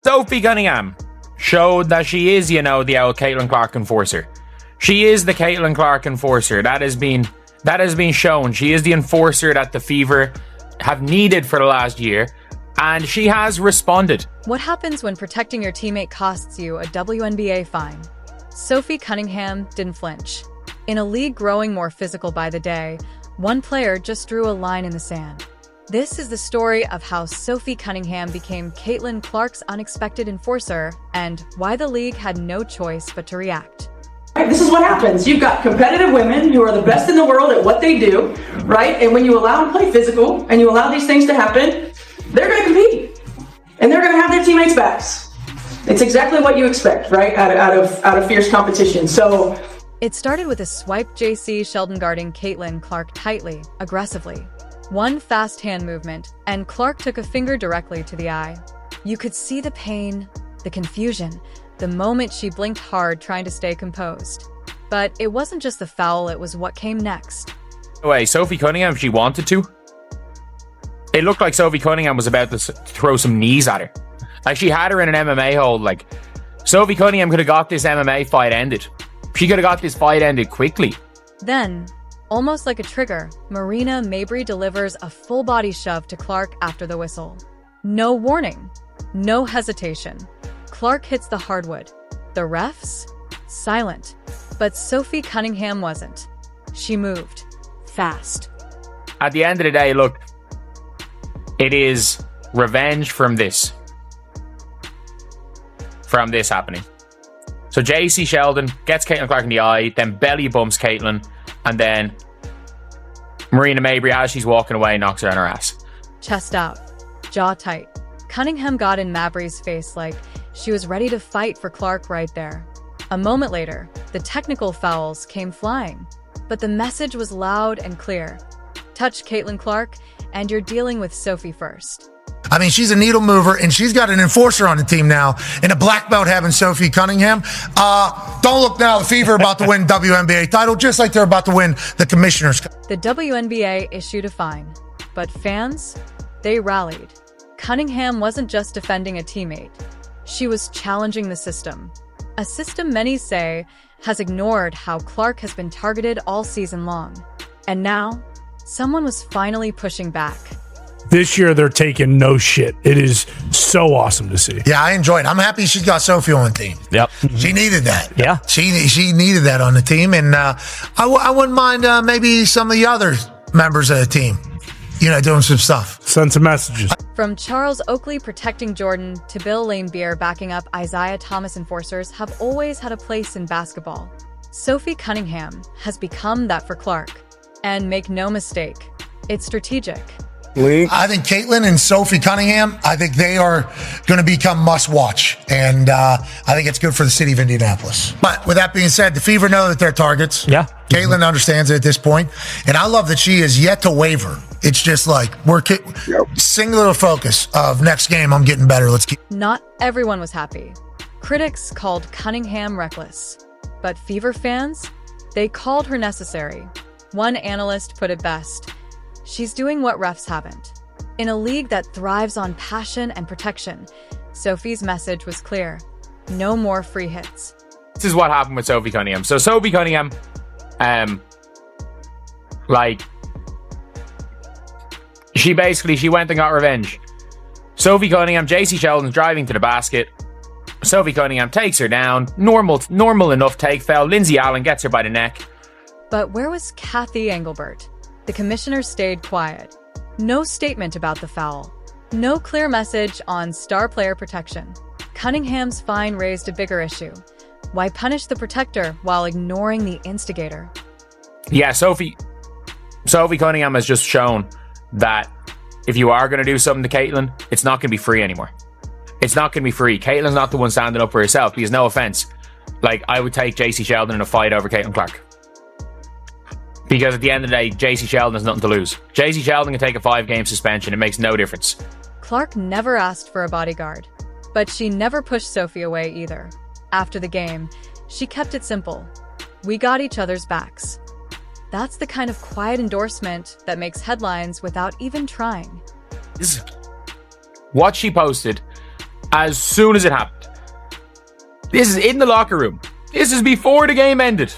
Sophie Cunningham showed that she is, the old Caitlin Clark enforcer. She is the Caitlin Clark enforcer. That has been shown. She is the enforcer that the Fever have needed for the last year, and she has responded. What happens when protecting your teammate costs you a WNBA fine? Sophie Cunningham didn't flinch. In a league growing more physical by the day, one player just drew a line in the sand. This is the story of how Sophie Cunningham became Caitlin Clark's unexpected enforcer and why the league had no choice but to react. This is what happens. You've got competitive women who are the best in the world at what they do, right? And when you allow them to play physical and you allow these things to happen, they're going to compete and they're going to have their teammates' backs. It's exactly what you expect, right? Out of fierce competition. So it started with a swipe JC Sheldon guarding Caitlin Clark tightly, aggressively. One fast hand movement, and Clark took a finger directly to the eye. You could see the pain, the confusion, the moment she blinked hard trying to stay composed. But it wasn't just the foul, it was what came next. Wait, Sophie Cunningham, she wanted to? It looked like Sophie Cunningham was about to throw some knees at her. Like, she had her in an MMA hold. Like, Sophie Cunningham could have got this MMA fight ended. She could have got this fight ended quickly. Then, almost like a trigger, Marina Mabrey delivers a full-body shove to Clark after the whistle. No warning, no hesitation. Clark hits the hardwood. The refs? Silent. But Sophie Cunningham wasn't. She moved. Fast. At the end of the day, look, it is revenge from this happening. So JC Sheldon gets Caitlin Clark in the eye, then belly bumps Caitlin, and then Marina Mabrey, as she's walking away, knocks her on her ass. Chest out, jaw tight. Cunningham got in Mabrey's face like she was ready to fight for Clark right there. A moment later, the technical fouls came flying, but the message was loud and clear. Touch Caitlin Clark, and you're dealing with Sophie first. I mean, she's a needle mover, and she's got an enforcer on the team now, and a black belt having Sophie Cunningham. Don't look now, the Fever are about to win WNBA title, just like they're about to win the Commissioner's Cup. The WNBA issued a fine, but fans, they rallied. Cunningham wasn't just defending a teammate. She was challenging the system. A system many say has ignored how Clark has been targeted all season long. And now, someone was finally pushing back. This year, they're taking no shit. It is so awesome to see. Yeah, I enjoy it. I'm happy she's got Sophie on the team. Yep. She needed that. Yeah. She needed that on the team. And I wouldn't mind maybe some of the other members of the team, doing some stuff. Send some messages. From Charles Oakley protecting Jordan to Bill Laimbeer backing up Isaiah Thomas, enforcers have always had a place in basketball. Sophie Cunningham has become that for Clark. And make no mistake, it's strategic. I think Caitlin and Sophie Cunningham, I think they are going to become must-watch. And I think it's good for the city of Indianapolis. But with that being said, the Fever know that they're targets. Yeah. Caitlin understands it at this point. And I love that she is yet to waver. It's just like, we're singular focus of next game, I'm getting better. Let's keep. Not everyone was happy. Critics called Cunningham reckless. But Fever fans, they called her necessary. One analyst put it best. She's doing what refs haven't. In a league that thrives on passion and protection, Sophie's message was clear. No more free hits. This is what happened with Sophie Cunningham. So Sophie Cunningham, she went and got revenge. Sophie Cunningham, JC Sheldon's driving to the basket. Sophie Cunningham takes her down. Normal enough take foul. Lindsay Allen gets her by the neck. But where was Kathy Engelbert? The commissioner stayed quiet. No statement about the foul. No clear message on star player protection. Cunningham's fine raised a bigger issue. Why punish the protector while ignoring the instigator? Yeah, Sophie Cunningham has just shown that if you are going to do something to Caitlin, it's not going to be free anymore. It's not going to be free. Caitlin's not the one standing up for herself, because no offense, I would take JC Sheldon in a fight over Caitlin Clark. Because at the end of the day, JC Sheldon has nothing to lose. JC Sheldon can take a 5-game suspension. It makes no difference. Clark never asked for a bodyguard, but she never pushed Sophie away either. After the game, she kept it simple. We got each other's backs. That's the kind of quiet endorsement that makes headlines without even trying. What she posted As soon as it happened. This is in the locker room. This is before the game ended.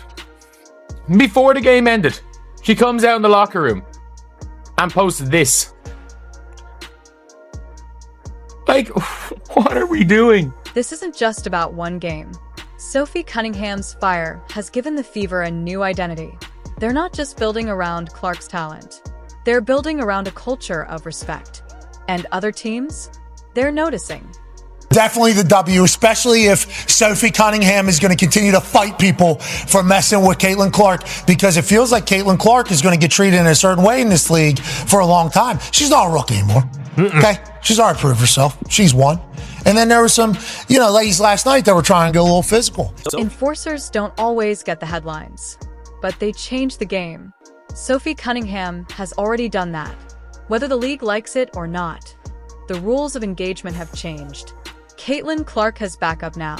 Before the game ended. She comes out in the locker room and posts this. Like, what are we doing? This isn't just about one game. Sophie Cunningham's fire has given the Fever a new identity. They're not just building around Clark's talent. They're building around a culture of respect. And other teams? They're noticing. Definitely the W, especially if Sophie Cunningham is going to continue to fight people for messing with Caitlin Clark, because it feels like Caitlin Clark is going to get treated in a certain way in this league for a long time. She's not a rookie anymore. Okay? She's already proved herself. She's won. And then there were some, ladies last night that were trying to go a little physical. Enforcers don't always get the headlines, but they change the game. Sophie Cunningham has already done that. Whether the league likes it or not, the rules of engagement have changed. Caitlin Clark has backup now,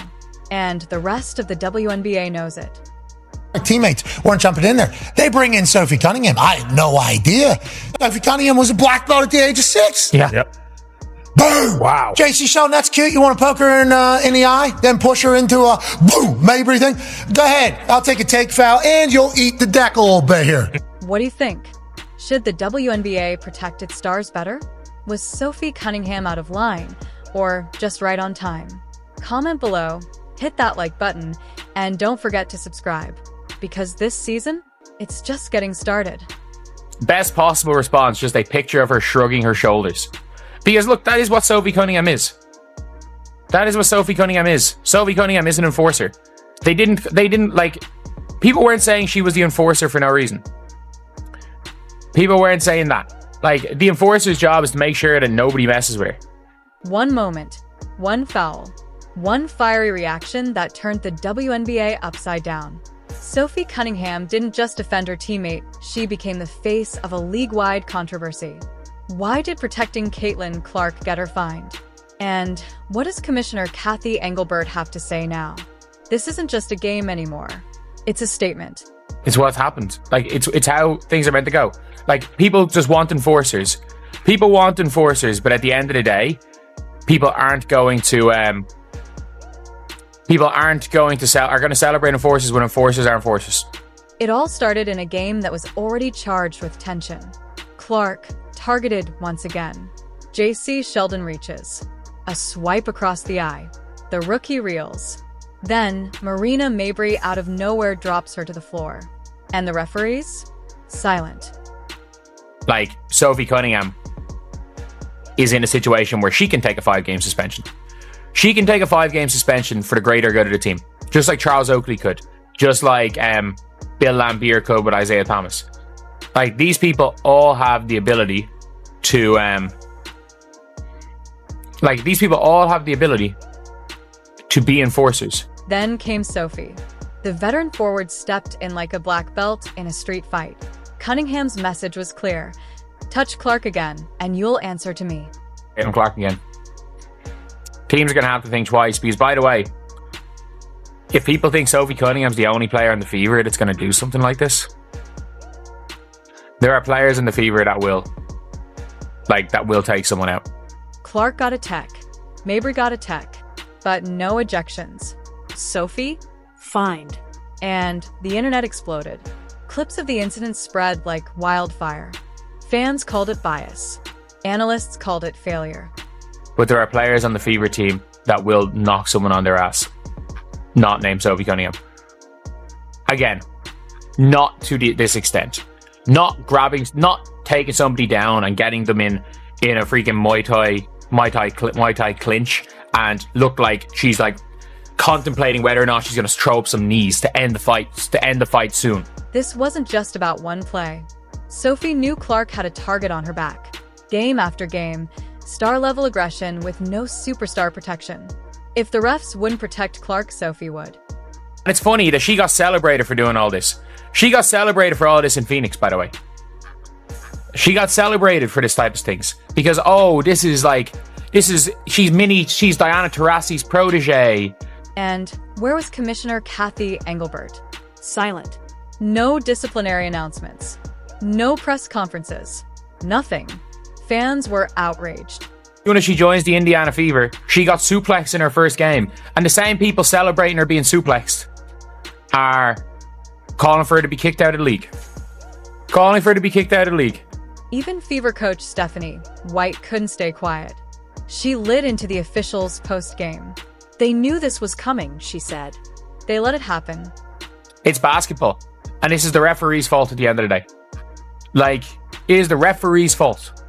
and the rest of the WNBA knows it. Teammates weren't jumping in there. They bring in Sophie Cunningham. I had no idea. Sophie Cunningham was a black belt at the age of 6. Yeah. Yep. Boom! Wow. JC Sheldon, that's cute. You want to poke her in the eye, then push her into a boom Mabry thing? Go ahead. I'll take a take foul, and you'll eat the deck a little bit here. What do you think? Should the WNBA protect its stars better? Was Sophie Cunningham out of line, or just right on time? Comment below, hit that like button, and don't forget to subscribe, because this season, it's just getting started. Best possible response, just a picture of her shrugging her shoulders. Because look, that is what Sophie Cunningham is. That is what Sophie Cunningham is. Sophie Cunningham is an enforcer. They didn't like, people weren't saying she was the enforcer for no reason. People weren't saying that. Like, the enforcer's job is to make sure that nobody messes with her. One moment, one foul, one fiery reaction that turned the WNBA upside down. Sophie Cunningham didn't just defend her teammate, she became the face of a league-wide controversy. Why did protecting Caitlin Clark get her fined? And what does Commissioner Kathy Engelbert have to say now? This isn't just a game anymore. It's a statement. It's what's happened. Like, it's how things are meant to go. Like, people just want enforcers. People want enforcers, but at the end of the day, people are going to celebrate enforcers when enforcers are enforcers. It all started in a game that was already charged with tension. Clark targeted once again. JC Sheldon reaches. A swipe across the eye. The rookie reels. Then, Marina Mabry out of nowhere drops her to the floor. And the referees? Silent. Like, Sophie Cunningham is in a situation where she can take a 5-game suspension. She can take a 5-game suspension for the greater good of the team. Just like Charles Oakley could. Just like Bill Laimbeer could with Isaiah Thomas. Like, these people all have the ability to be enforcers. Then came Sophie. The veteran forward stepped in like a black belt in a street fight. Cunningham's message was clear. Touch Clark again, and you'll answer to me. Caitlin Clark again. Teams are going to have to think twice, because, by the way, if people think Sophie Cunningham's the only player in the Fever that's going to do something like this, there are players in the Fever that will take someone out. Clark got a tech. Mabry got a tech. But no ejections. Sophie? Fined. And the internet exploded. Clips of the incident spread like wildfire. Fans called it bias. Analysts called it failure. But there are players on the Fever team that will knock someone on their ass. Not named Sophie Cunningham. Again, not to this extent. Not taking somebody down and getting them in a freaking Muay Thai clinch and look like she's like contemplating whether or not she's going to throw up some knees to end the fight soon. This wasn't just about one play. Sophie knew Clark had a target on her back. Game after game, star-level aggression with no superstar protection. If the refs wouldn't protect Clark, Sophie would. And it's funny that she got celebrated for doing all this. She got celebrated for all this in Phoenix, by the way. She got celebrated for this type of things. Because, she's Diana Taurasi's protege. And where was Commissioner Kathy Engelbert? Silent. No disciplinary announcements. No press conferences. Nothing. Fans were outraged. soon as she joins the Indiana Fever, she got suplexed in her first game. And the same people celebrating her being suplexed are calling for her to be kicked out of the league. Even Fever coach Stephanie White couldn't stay quiet. She lit into the officials post-game. They knew this was coming, she said. They let it happen. It's basketball. And this is the referee's fault at the end of the day. Like, it is the referee's fault.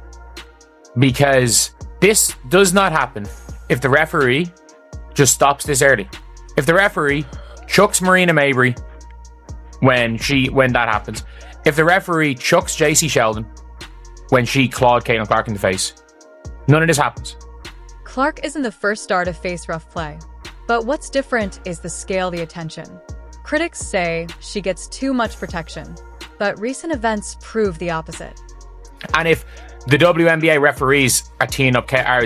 Because this does not happen if the referee just stops this early. If the referee chucks Marina Mabry when that happens. If the referee chucks JC Sheldon when she clawed Caitlin Clark in the face. None of this happens. Clark isn't the first star to face rough play. But what's different is the scale, the attention. Critics say she gets too much protection, but recent events prove the opposite. And if the WNBA referees are teeing up, are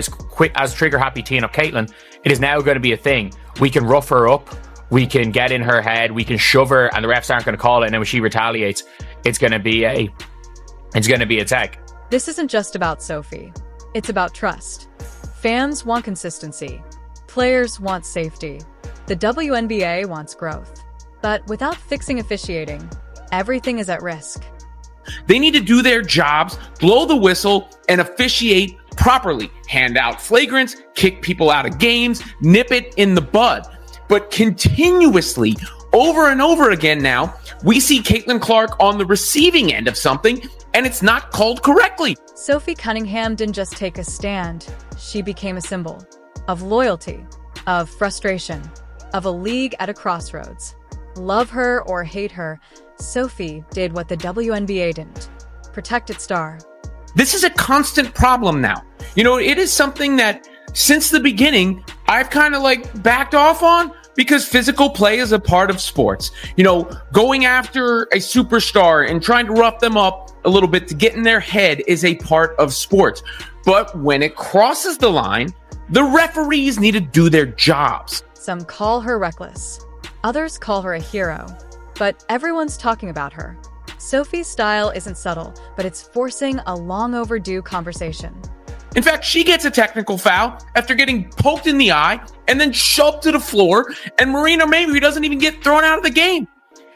as trigger happy teeing up Caitlin, it is now going to be a thing. We can rough her up, we can get in her head, we can shove her, and the refs aren't going to call it. And then when she retaliates, it's going to be a tech. This isn't just about Sophie. It's about trust. Fans want consistency. Players want safety. The WNBA wants growth. But without fixing officiating, everything is at risk. They need to do their jobs, blow the whistle, and officiate properly. Hand out flagrants, kick people out of games, nip it in the bud. But continuously, over and over again now, we see Caitlin Clark on the receiving end of something, and it's not called correctly. Sophie Cunningham didn't just take a stand. She became a symbol of loyalty, of frustration, of a league at a crossroads. Love her or hate her, Sophie did what the WNBA didn't. Protect its star. This is a constant problem now. It is something that since the beginning, I've kind of backed off on because physical play is a part of sports. Going after a superstar and trying to rough them up a little bit to get in their head is a part of sports. But when it crosses the line, the referees need to do their jobs. Some call her reckless. Others call her a hero. But everyone's talking about her. Sophie's style isn't subtle, but it's forcing a long overdue conversation. In fact, she gets a technical foul after getting poked in the eye and then shoved to the floor, and Marina Mabry doesn't even get thrown out of the game.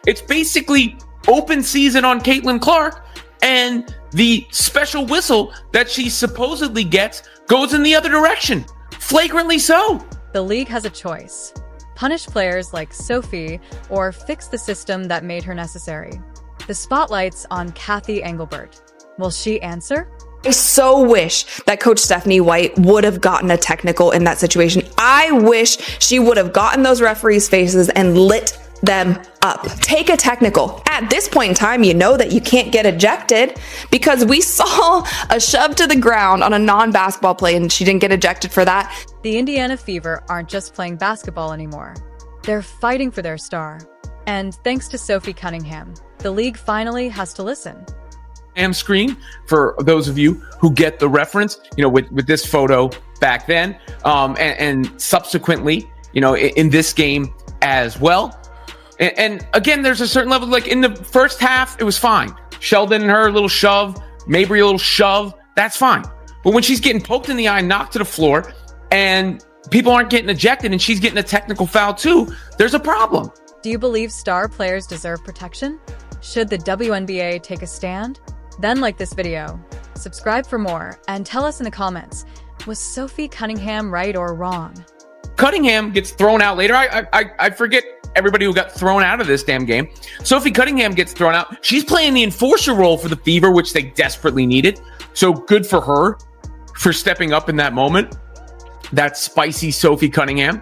It's basically open season on Caitlin Clark, and the special whistle that she supposedly gets goes in the other direction. Flagrantly so. The league has a choice. Punish players like Sophie or fix the system that made her necessary. The spotlight's on Kathy Engelbert. Will she answer? I so wish that Coach Stephanie White would have gotten a technical in that situation. I wish she would have gotten those referees' faces and lit them up. Take a technical. At this point in time, you know that you can't get ejected because we saw a shove to the ground on a non-basketball play and she didn't get ejected for that. The Indiana Fever aren't just playing basketball anymore. They're fighting for their star. And thanks to Sophie Cunningham, the league finally has to listen. Screen for those of you who get the reference, with this photo back then, and subsequently, in this game as well. And again, there's a certain level, in the first half, it was fine. Sheldon and her, a little shove, Mabry, a little shove, that's fine. But when she's getting poked in the eye, knocked to the floor, and people aren't getting ejected, and she's getting a technical foul too, there's a problem. Do you believe star players deserve protection? Should the WNBA take a stand? Then like this video, subscribe for more, and tell us in the comments, was Sophie Cunningham right or wrong? Cunningham gets thrown out later. I forget everybody who got thrown out of this damn game. Sophie Cunningham gets thrown out. She's playing the enforcer role for the Fever, which they desperately needed. So good for her for stepping up in that moment. That spicy Sophie Cunningham.